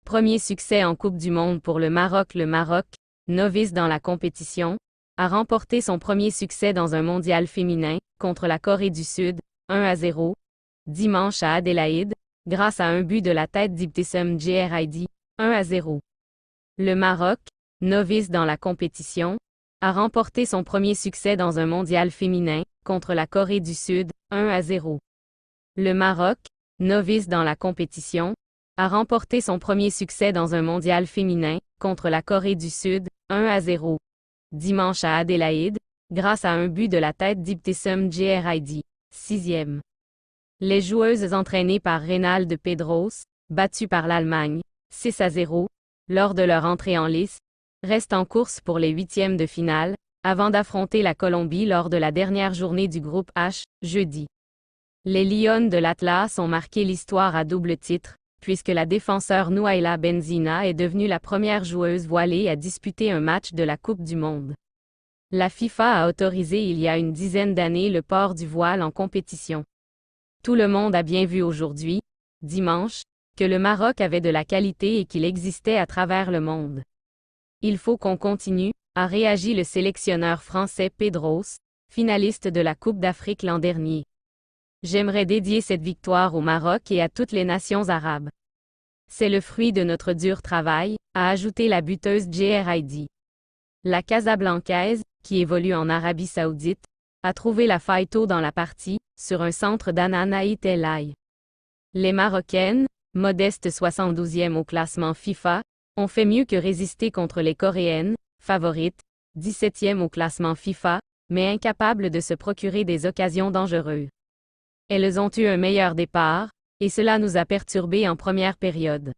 Premier succès en Coupe du Monde pour le Maroc. Le Maroc, novice dans la compétition, a remporté son premier succès dans un mondial féminin, contre la Corée du Sud, 1-0, dimanche à Adélaïde, grâce à un but de la tête d'Ibtissam Djihad, 1-0. Le Maroc, novice dans la compétition, a remporté son premier succès dans un mondial féminin, contre la Corée du Sud, 1-0. Le Maroc, novice dans la compétition, a remporté son premier succès dans un mondial féminin, contre la Corée du Sud, 1-0. Dimanche à Adélaïde, grâce à un but de la tête d'Ibtissam Djihad, 6e. Les joueuses entraînées par Reynald Pedros, battues par l'Allemagne, 6-0, lors de leur entrée en lice, restent en course pour les huitièmes de finale, avant d'affronter la Colombie lors de la dernière journée du groupe H, jeudi. Les Lions de l'Atlas ont marqué l'histoire à double titre, puisque la défenseur Nouaila Benzina est devenue la première joueuse voilée à disputer un match de la Coupe du Monde. La FIFA a autorisé il y a une dizaine d'années le port du voile en compétition. Tout le monde a bien vu aujourd'hui, dimanche, que le Maroc avait de la qualité et qu'il existait à travers le monde. Il faut qu'on continue, a réagi le sélectionneur français Pedros, finaliste de la Coupe d'Afrique l'an dernier. J'aimerais dédier cette victoire au Maroc et à toutes les nations arabes. C'est le fruit de notre dur travail, a ajouté la buteuse Djihad. La Casablancaise, qui évolue en Arabie Saoudite, a trouvé la faille tôt dans la partie, sur un centre d'Ananaït El Aï. Les Marocaines, modestes 72e au classement FIFA, ont fait mieux que résister contre les Coréennes, favorites, 17e au classement FIFA, mais incapables de se procurer des occasions dangereuses. Elles ont eu un meilleur départ, et cela nous a perturbés en première période.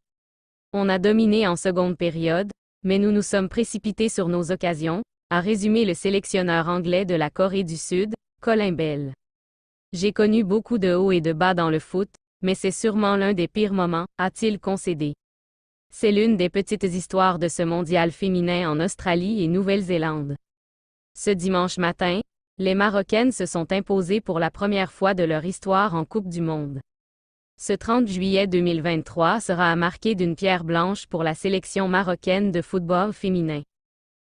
On a dominé en seconde période, mais nous nous sommes précipités sur nos occasions, a résumé le sélectionneur anglais de la Corée du Sud, Colin Bell. J'ai connu beaucoup de hauts et de bas dans le foot, mais c'est sûrement l'un des pires moments, a-t-il concédé. C'est l'une des petites histoires de ce mondial féminin en Australie et Nouvelle-Zélande. Ce dimanche matin, les Marocaines se sont imposées pour la première fois de leur histoire en Coupe du Monde. Ce 30 juillet 2023 sera à marquer d'une pierre blanche pour la sélection marocaine de football féminin.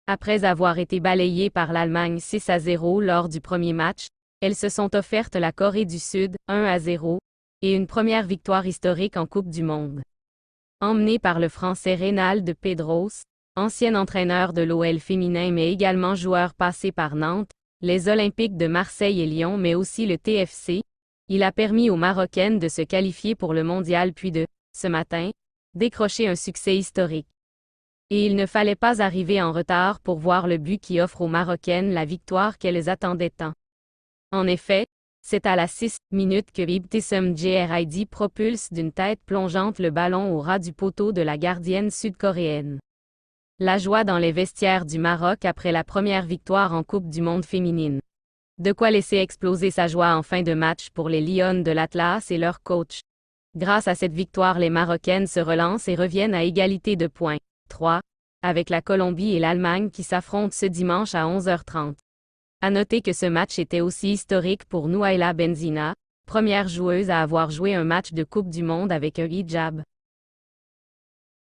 Après avoir été balayées par l'Allemagne 6-0 lors du premier match, elles se sont offertes la Corée du Sud 1-0 et une première victoire historique en Coupe du Monde. Emmené par le Français Reynald Pedros, ancien entraîneur de l'OL féminin mais également joueur passé par Nantes, les Olympiques de Marseille et Lyon mais aussi le TFC, il a permis aux Marocaines de se qualifier pour le mondial puis de, ce matin, décrocher un succès historique. Et il ne fallait pas arriver en retard pour voir le but qui offre aux Marocaines la victoire qu'elles attendaient tant. En effet, c'est à la 6 minute que Ibtissam Djihad propulse d'une tête plongeante le ballon au ras du poteau de la gardienne sud-coréenne. La joie dans les vestiaires du Maroc après la première victoire en Coupe du Monde féminine. De quoi laisser exploser sa joie en fin de match pour les Lions de l'Atlas et leur coach. Grâce à cette victoire, les Marocaines se relancent et reviennent à égalité de points, 3, avec la Colombie et l'Allemagne qui s'affrontent ce dimanche à 11h30. À noter que ce match était aussi historique pour Nouaila Benzina, première joueuse à avoir joué un match de Coupe du Monde avec un hijab.